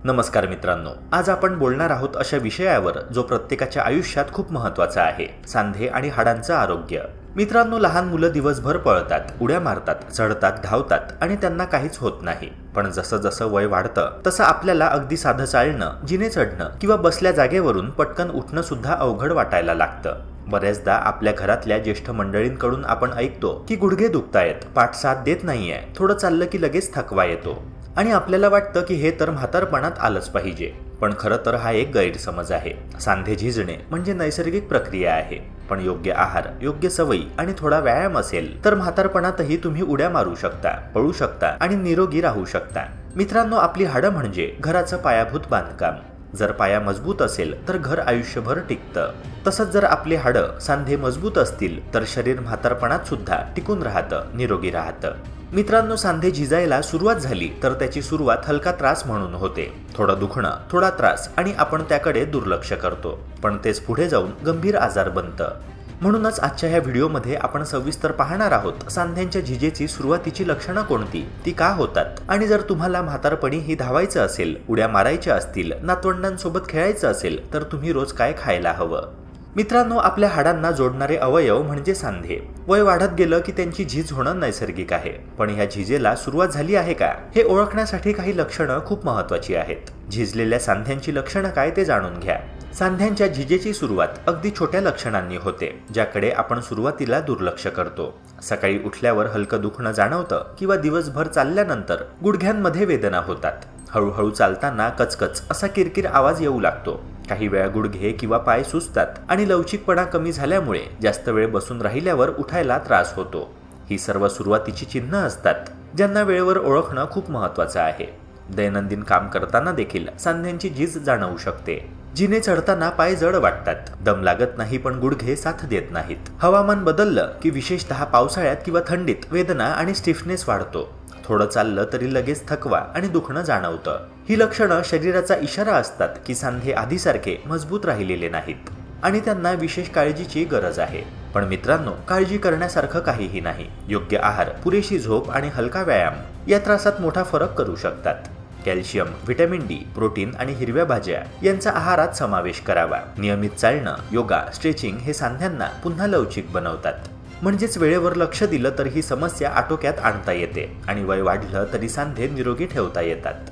नमस्कार मित्रांनो, आज आपण बोलणार आहोत अशा विषयावर जो प्रत्येकाच्या आयुष्यात खूप महत्त्वाचा आहे, सांधे आणि हाडांचं आरोग्य। मित्रांनो, लहान मुलं दिवसभर पळतात, उड्या मारतात, चढतात, धावतात आणि त्यांना काहीच होत नाही। पण जसं जसं वय वाढतं तसं आपल्याला अगदी साधं चालणं, जिने चढणं किंवा बसल्या जागेवरून पटकन उठणं सुद्धा अवघड वाटायला लागतं। बऱ्याचदा आपल्या घरातल्या ज्येष्ठ मंडळींकडून आपण ऐकतो की गुडघे दुखतायत, पाठ साथ देत नाहीये, थोडं चाललं की लगेच थकवा येतो आणि आपल्याला वाटतं की हे तर म्हातारपणात आलंच पाहिजे। पण खरं तर हा एक गैरसमज आहे। सांधे झिजणे म्हणजे नैसर्गिक प्रक्रिया आहे, पण योग्य आहार, योग्य सवयी आणि थोडा व्यायाम असेल तर म्हातारपणातही तुम्ही उड्या मारू शकता, पळू शकता आणि निरोगी राहू शकता। मित्रांनो, आपली हाडं म्हणजे घराचं पायाभूत बांधकाम। जर पाया मजबूत असेल तर घर आयुष्यभर टिकतं। तसंच जर आपले हाडं, सांधे मजबूत असतील तर शरीर म्हातारपणात सुद्धा टिकून राहतं, निरोगी राहतं। मित्रांनो, सांधे झिजायला सुरुवात झाली तर त्याची सुरुवात हलका त्रास म्हणून होते। थोडं दुखणं, थोडा त्रास आणि आपण त्याकडे दुर्लक्ष करतो, पण तेच पुढे जाऊन गंभीर आजार बनतं। म्हणूनच आजच्या ह्या व्हिडिओमध्ये आपण सविस्तर पाहणार आहोत सांध्यांच्या झिजेची सुरुवातीची लक्षणं कोणती, ती का होतात आणि जर तुम्हाला म्हातारपणी ही धावायचं असेल, उड्या मारायच्या असतील, नातवंडांसोबत खेळायचं असेल तर तुम्ही रोज काय खायला हवं। मित्रांनो, आपल्या हाडांना जोडणारे अवयव म्हणजे सांधे। वय वाढत गेलं की त्यांची झीज होणं नैसर्गिक आहे, पण ह्या झिजेला सुरुवात झाली आहे का हे ओळखण्यासाठी काही लक्षणं खूप महत्त्वाची आहेत। झिजलेल्या सांध्यांची लक्षणं काय ते जाणून घ्या। सांध्यांच्या झिजेची सुरुवात अगदी छोट्या लक्षणांनी होते, ज्याकडे आपण सुरुवातीला दुर्लक्ष करतो। सकाळी उठल्यावर हलकं दुखणं जाणवतं किंवा दिवसभर चालल्यानंतर गुडघ्यांमध्ये वेदना होतात। हळूहळू चालताना कचकच असा किरकिर आवाज येऊ लागतो। काही वेळा गुडघे किंवा पाय सुजतात आणि लवचिकपणा कमी झाल्यामुळे जास्त वेळ बसून राहिल्यावर उठायला त्रास होतो। ही सर्व सुरुवातीची चिन्ह असतात, ज्यांना वेळेवर ओळखणं खूप महत्त्वाचं आहे। दैनंदिन काम करताना देखील सांध्यांची झीज जाणवू शकते। जिने चढताना पाय जड वाटतात, दम लागत नाही पण गुडघे साथ देत नाहीत। हवामान बदललं की विशेषतः पावसाळ्यात किंवा थंडीत वेदना आणि स्टिफनेस वाढतो। थोडं चाललं तरी लगेच थकवा आणि दुखणं जाणवतं। ही लक्षणं शरीराचा इशारा असतात की सांधे आधीसारखे मजबूत राहिलेले नाहीत आणि त्यांना विशेष काळजीची गरज आहे। पण मित्रांनो, काळजी करण्यासारखं काहीही नाही। योग्य आहार, पुरेशी झोप आणि हलका व्यायाम या त्रासात मोठा फरक करू शकतात। कॅल्शियम, व्हिटॅमिन डी, प्रोटीन आणि हिरव्या भाज्या यांचा आहारात समावेश करावा। नियमित चालणं, योगा, स्ट्रेचिंग हे सांध्यांना पुन्हा लवचिक बनवतात। म्हणजेच वेळेवर लक्ष दिलं तर ही समस्या आटोक्यात आणता येते आणि वय वाढलं तरी सांधे निरोगी ठेवता येतात।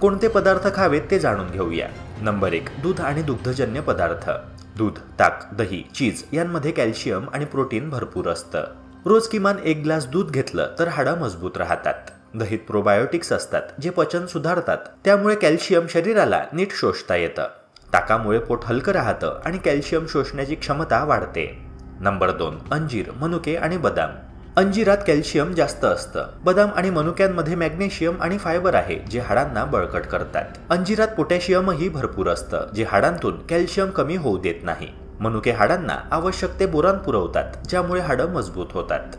कोणते पदार्थ खावेत ते जाणून घेऊया। नंबर 1, दूध आणि दुग्धजन्य पदार्थ। दूध, ताक, दही, चीज यांमध्ये कॅल्शियम आणि प्रोटीन भरपूर असतं। रोज किमान 1 ग्लास दूध घेतलं तर हाडं मजबूत राहतात। दहीत प्रोबायोटिक्स असतात, जे पचन सुधारतात, त्यामुळे कॅल्शियम शरीराला नीट शोषता येतं। ताकामुळे पोट हलकं राहतं आणि कॅल्शियम शोषण्याची क्षमता वाढते। नंबर 2, अंजीर, मनुके आणि बदाम। अंजिरात कॅल्शियम जास्त असतं। बदाम आणि मनुक्यांमध्ये मॅग्नेशियम आणि फायबर आहे, जे हाडांना बळकट करतात। अंजिरात पोटॅशियमही भरपूर असतं, जे हाडांतून कॅल्शियम कमी होऊ देत नाही। मनुके हाडांना आवश्यक ते बोरॉन पुरवतात, ज्यामुळे हाडं मजबूत होतात।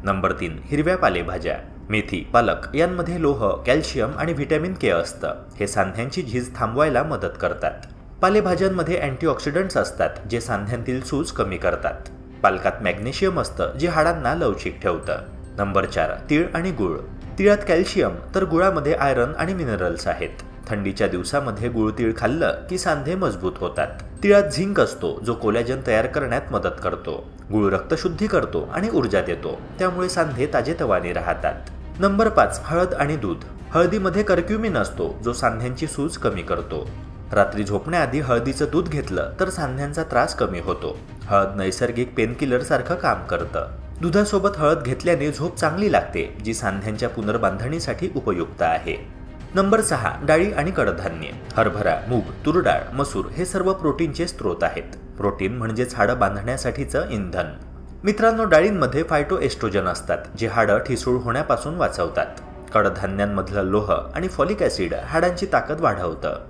नंबर 3, हिरव्या पालेभाज्या। मेथी, पालक यांमध्ये लोह, कॅल्शियम आणि व्हिटॅमिन के असतं। हे सांध्यांची झीज थांबवायला मदत करतात। पालेभाज्यांमध्ये अँटीऑक्सिडंट्स असतात, जे सांध्यांतील सूज कमी करतात। पालकात मॅग्नेशियम असतं, जे हाडांना लवचिक ठेवतं। नंबर 4, तीळ आणि गूळ। तिळात कॅल्शियम तर गुळामध्ये आयरन आणि मिनरल्स आहेत। थंडीच्या दिवसामध्ये गुळतीळ खाल्लं की सांधे मजबूत होतात। तिळात झिंक असतो, जो कोलॅजन तयार करण्यात मदत करतो। गूळ रक्तशुद्धी करतो आणि ऊर्जा देतो, त्यामुळे सांधे ताजेतवाने राहतात। नंबर 5, हळद आणि दूध। हळदीमध्ये कर्क्युमिन असतो, जो सांध्यांची सूज कमी करतो। रात्री झोपण्याआधी हळदीचं दूध घेतलं तर सांध्यांचा त्रास कमी होतो। हळद नैसर्गिक पेनकिलर सारखं काम करतं। दुधासोबत हळद घेतल्याने झोप चांगली लागते, जी सांध्यांच्या पुनर्बांधणीसाठी उपयुक्त आहे। नंबर 6, डाळी आणि कडधान्ये। हरभरा, मूग, तुरडाळ, मसूर हे सर्व प्रोटीनचे स्रोत आहेत। प्रोटीन म्हणजेच हाडं बांधण्यासाठीचं इंधन। मित्रांनो, डाळींमध्ये फायटोएस्ट्रोजन असतात, जे हाडं ठिसूळ होण्यापासून वाचवतात। कडधान्यांमधलं लोह आणि फॉलिक ॲसिड हाडांची ताकद वाढवतं।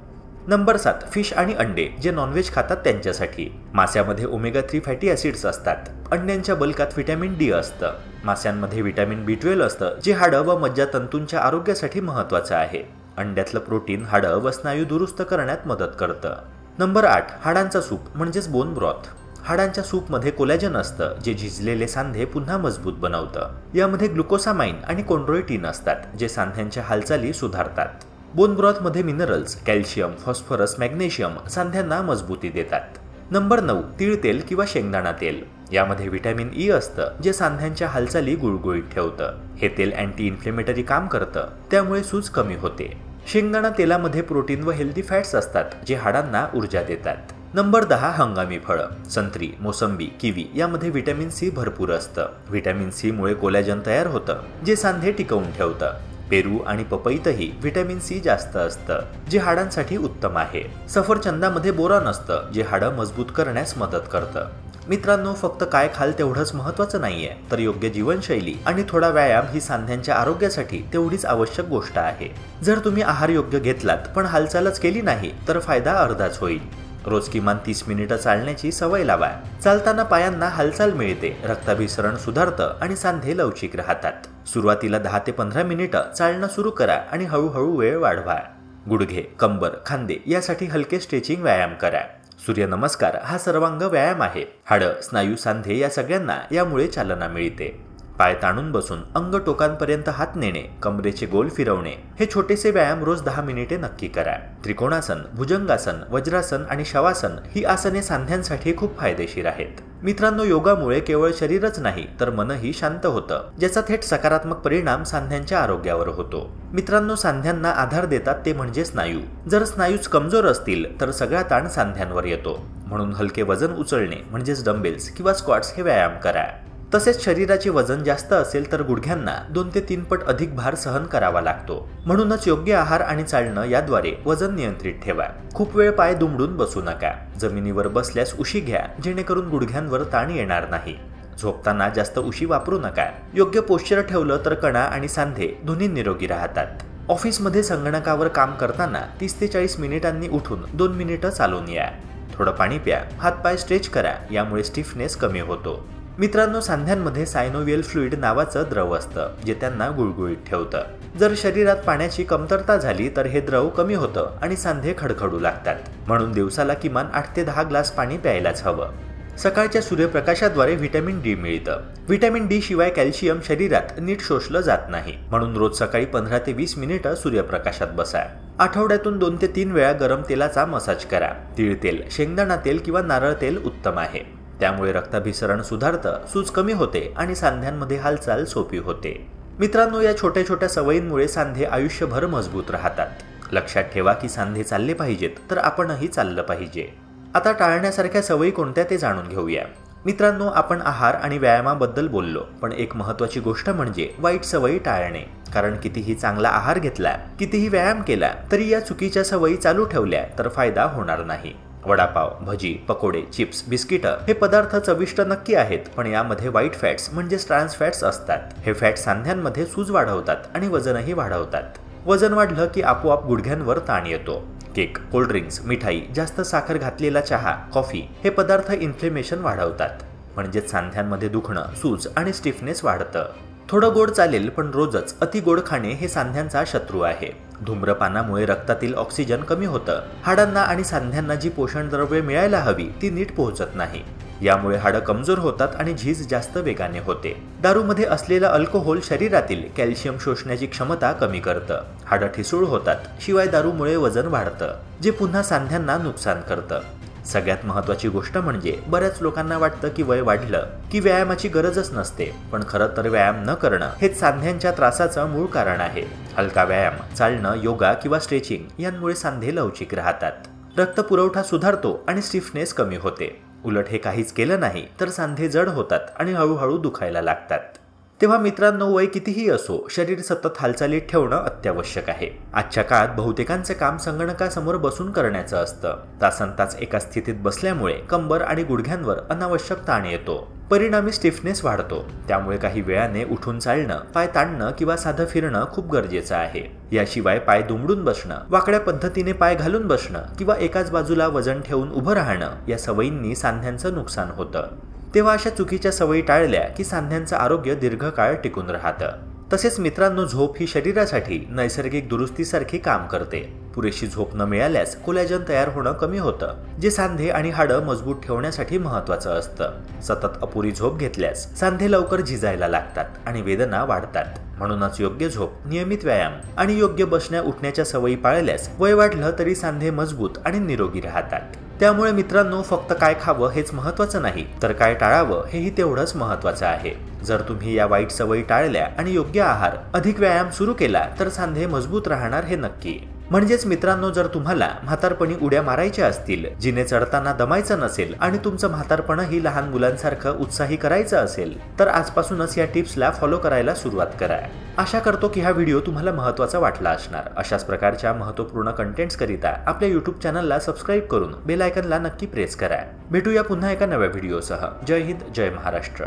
नंबर 7, फिश आणि अंडे, जे नॉनव्हेज खातात त्यांच्यासाठी। मास्यामध्ये ओमेगा 3 फॅटी ॲसिड्स असतात। अंड्यांच्या बल्कात व्हिटॅमिन डी असतं। मास्यांमध्ये व्हिटॅमिन B12 असतं, जे हाडं व मज्जातंतूंच्या आरोग्यासाठी महत्त्वाचं आहे। अंड्यातलं प्रोटीन हाडं व स्नायू दुरुस्त करण्यात मदत करतं। नंबर 8, हाडांचा सूप म्हणजेच बोन ब्रॉथ। हाडांच्या सूपमध्ये कोलॅजन असतं, जे झिजलेले सांधे पुन्हा मजबूत बनवतं। यामध्ये ग्लुकोसामाइन आणि कोंड्रोइटिन असतात, जे सांध्यांच्या हालचाली सुधारतात। बोन ब्रॉथमध्ये मिनरल्स, कॅल्शियम, फॉस्फरस, मॅग्नेशियम सांध्यांना मजबूती देतात. नंबर 9, तीळ तेल किंवा शेंगदाणा तेल. यामध्ये व्हिटॅमिन ई असतं, जे सांध्यांच्या हालचाली गुळगुळीत ठेवतं. हे तेल अँटी इन्फ्लेमेटरी काम करतं, त्यामुळे सूज कमी होते. शेंगदाणा तेलामध्ये प्रोटीन व हेल्दी फॅट्स असतात, जे हाडांना ऊर्जा देतात. नंबर 10, हंगामी फळं. संत्री, मोसंबी, किवी यामध्ये व्हिटॅमिन सी भरपूर असतं. व्हिटॅमिन सी मुळे कोलॅजन तयार होतं, जे सांधे टिकवून ठेवतं. पेरू आणि पपईतही व्हिटॅमिन सी जास्त असतं, जे हाडांसाठी उत्तम आहे. सफरचंदामध्ये बोरॉन असतं, जे हाडं मजबूत करण्यास मदत करतं. मित्रांनो, फक्त काय खाल तेवढंच महत्त्वाचं नाहीये, तर योग्य जीवनशैली आणि थोडा व्यायाम ही सांध्यांच्या आरोग्यासाठी तेवढीच आवश्यक गोष्ट आहे. जर तुम्ही आहार योग्य घेतलात पण हालचालच केली नाही, तर फायदा अर्धाच होईल. रोज किमान 30 मिनिटं चालण्याची सवय लावा. चालताना पायांना हालचाल मिळते, रक्ताभिसरण सुधारतं आणि सांधे लवचिक राहतात. सुरुवातीला 10 ते 15 मिनिटं चालणं सुरू करा आणि हळूहळू वेळ वाढवा. गुडघे, कंबर, खांदे यासाठी हलके स्ट्रेचिंग व्यायाम करा. सूर्यनमस्कार हा सर्वांग व्यायाम आहे. हाडं, स्नायू, सांधे या सगळ्यांना यामुळे चालना मिळते. पाय ताणून बसून अंग टोकांपर्यंत हात नेणे, कमरेचे गोल फिरवणे हे छोटेसे व्यायाम रोज 10 मिनिटे नक्की करा. त्रिकोणासन, भुजंगासन, वज्रासन आणि शवासन ही आसने सांध्यांसाठी खूप फायदेशीर आहेत. मित्रांनो, योगामुळे केवळ शरीरच नाही तर मनही शांत होतं, ज्याचा थेट सकारात्मक परिणाम सांध्यांच्या आरोग्यावर होतो. मित्रांनो, सांध्यांना आधार देतात ते म्हणजे स्नायू. जर स्नायूच कमजोर असतील तर सगळा ताण सांध्यांवर येतो. म्हणून हलके वजन उचलणे म्हणजेच डंबेल्स किंवा स्क्वॉट्स हे व्यायाम करा. तसेच शरीराचे वजन जास्त असेल तर गुडघ्यांना 2 ते 3 पट अधिक भार सहन करावा लागतो. म्हणूनच योग्य आहार आणि चालणं याद्वारे वजन नियंत्रित ठेवा. खूप वेळ पाय दुमडून बसू नका. जमिनीवर बसल्यास उशी घ्या, जेणेकरून गुडघ्यांवर ताण येणार नाही. झोपताना जास्त उशी वापरू नका. योग्य पोश्चर ठेवलं तर कणा आणि सांधे दोन्ही निरोगी राहतात. ऑफिसमध्ये संगणकावर काम करताना 30 ते 40 मिनिटांनी उठून 2 मिनिटं चालून या. थोडं पाणी प्या, हातपाय स्ट्रेच करा, यामुळे स्टिफनेस कमी होतो. मित्रांनो, सांध्यांमध्ये सायनोव्हियल फ्लुइड नावाचं द्रव असतं, जे त्यांना गुळगुळीत ठेवतं. जर शरीरात पाण्याची कमतरता झाली तर हे द्रव कमी होतं आणि सांधे खडखडू लागतात. म्हणून दिवसाला किमान 8 ते 10 ग्लास पाणी प्यायलाच हवं. सकाळच्या सूर्यप्रकाशाद्वारे व्हिटॅमिन डी मिळतं. व्हिटॅमिन डी शिवाय कॅल्शियम शरीरात नीट शोषलं जात नाही. म्हणून रोज सकाळी 15 ते 20 मिनिटं सूर्यप्रकाशात बसा. आठवड्यातून 2 ते 3 वेळा गरम तेलाचा मसाज करा. तीळ तेल, शेंगदाणा तेल किंवा नारळ तेल उत्तम आहे. त्यामुळे रक्ताभिसरण सुधारतं, सूज कमी होते आणि सांध्यांमध्ये हालचाल सोपी होते. मित्रांनो, या छोट्या छोट्या सवयींमुळे सांधे आयुष्यभर मजबूत राहतात. लक्षात ठेवा की सांधे चालले पाहिजेत तर आपणही चाललं पाहिजे. आता टाळण्यासारख्या सवयी कोणत्या ते जाणून घेऊया. मित्रांनो, आपण आहार आणि व्यायामाबद्दल बोललो, पण एक महत्त्वाची गोष्ट म्हणजे वाईट सवयी टाळणे. कारण कितीही चांगला आहार घेतला, कितीही व्यायाम केला, तरी या चुकीच्या सवयी चालू ठेवल्या तर फायदा होणार नाही. वडापाव, भजी, पकोडे, चिप्स, बिस्किटं हे पदार्थ चविष्ट नक्की आहेत, पण यामध्ये वाईट फॅट्स म्हणजेच ट्रान्स फॅट्स असतात. हे फॅट्स सांध्यांमध्ये सूज वाढवतात आणि वजनही वाढवतात. वजन वाढलं की आपोआप गुडघ्यांवर ताण येतो. केक, कोल्ड्रिंक्स, मिठाई, जास्त साखर घातलेला चहा, कॉफी हे पदार्थ इन्फ्लेमेशन वाढवतात. म्हणजेच सांध्यांमध्ये दुखणं, सूज आणि स्टिफनेस वाढतं. थोडं गोड चालेल, पण रोजच अति गोड खाणे हे सांध्यांचा शत्रू आहे. धूम्रपानामुळे रक्तातील ऑक्सिजन कमी होतं. हाडांना आणि सांध्यांना जी पोषण द्रव्ये मिळायला हवी ती नीट पोहोचत नाही. यामुळे हाडं कमजोर होतात आणि झीज जास्त वेगाने होते. दारूमध्ये असलेलं अल्कोहोल शरीरातील कॅल्शियम शोषण्याची क्षमता कमी करतं. हाडं ठिसूळ होतात. शिवाय दारूमुळे वजन वाढतं, जे पुन्हा सांध्यांना नुकसान करतं. सगळ्यात महत्त्वाची गोष्ट म्हणजे बऱ्याच लोकांना वाटतं की वय वाढलं की व्यायामाची गरजच नसते, पण खरं तर व्यायाम न करणं हेच सांध्यांच्या त्रासाचं मूळ कारण आहे. हलका व्यायाम, चालणं, योगा किंवा स्ट्रेचिंग यांमुळे सांधे लवचिक राहतात. रक्तपुरवठा सुधारतो आणि स्टिफनेस कमी होते. उलट हे काहीच केलं नाही तर सांधे जड होतात आणि हळूहळू दुखायला लागतात. तेव्हा मित्रांनो, वय कितीही असो, शरीर सतत हालचालीत ठेवणं अत्यावश्यक आहे. आजच्या काळात बहुतेकांचे काम संगणकासमोर बसून करण्याचं असतं. तासनतास एका स्थितीत बसल्यामुळे कंबर आणि गुडघ्यांवर अनावश्यक ताण येतो. परिणामी स्टिफनेस वाढतो. त्यामुळे काही वेळाने उठून चालणं, पाय ताणणं किंवा साधं फिरणं खूप गरजेचं आहे. याशिवाय पाय दुमडून बसणं, वाकड्या पद्धतीने पाय घालून बसणं किंवा एकाच बाजूला वजन ठेवून उभं राहणं या सवयींनी सांध्यांचं नुकसान होतं. तेव्हा अशा चुकीच्या सवयी टाळल्या की सांध्यांचं आरोग्य दीर्घकाळ टिकून राहतं. तसेच मित्रांनो, झोप ही शरीरासाठी नैसर्गिक दुरुस्तीसारखी काम करते. पुरेशी झोप न मिळाल्यास कोलॅजन तयार होणं कमी होतं, जे सांधे आणि हाडं मजबूत ठेवण्यासाठी महत्त्वाचं असतं. सतत अपुरी झोप घेतल्यास सांधे लवकर झिजायला लागतात आणि वेदना वाढतात. म्हणूनच योग्य झोप, नियमित व्यायाम आणि योग्य बसण्या उठण्याच्या सवयी पाळल्यास वय वाढलं तरी सांधे मजबूत आणि निरोगी राहतात. त्यामुळे मित्रांनो, फक्त काय खावं हेच महत्त्वाचं नाही, तर काय टाळावं हेही तेवढंच महत्त्वाचं आहे. जर तुम्ही या वाईट सवयी टाळल्या आणि योग्य आहार, अधिक व्यायाम सुरू केला तर सांधे मजबूत राहणार हे नक्की. म्हणजेच मित्रांनो, जर तुम्हाला म्हातारपणी उड्या मारायच्या असतील, जिने चढताना दमायचं नसेल आणि तुमचं म्हातारपणही लहान मुलांसारखं उत्साही करायचं असेल, तर आजपासूनच या टिप्सला फॉलो करायला सुरुवात करा. आशा करतो की हा व्हिडिओ तुम्हाला महत्त्वाचा वाटला असणार. अशाच प्रकारच्या महत्त्वपूर्ण कंटेंट्स करिता आपल्या YouTube चॅनलला सबस्क्राईब करून बेल आयकनला नक्की प्रेस करा. भेटूया पुन्हा एका नव्या व्हिडिओसह. जय हिंद, जय महाराष्ट्र.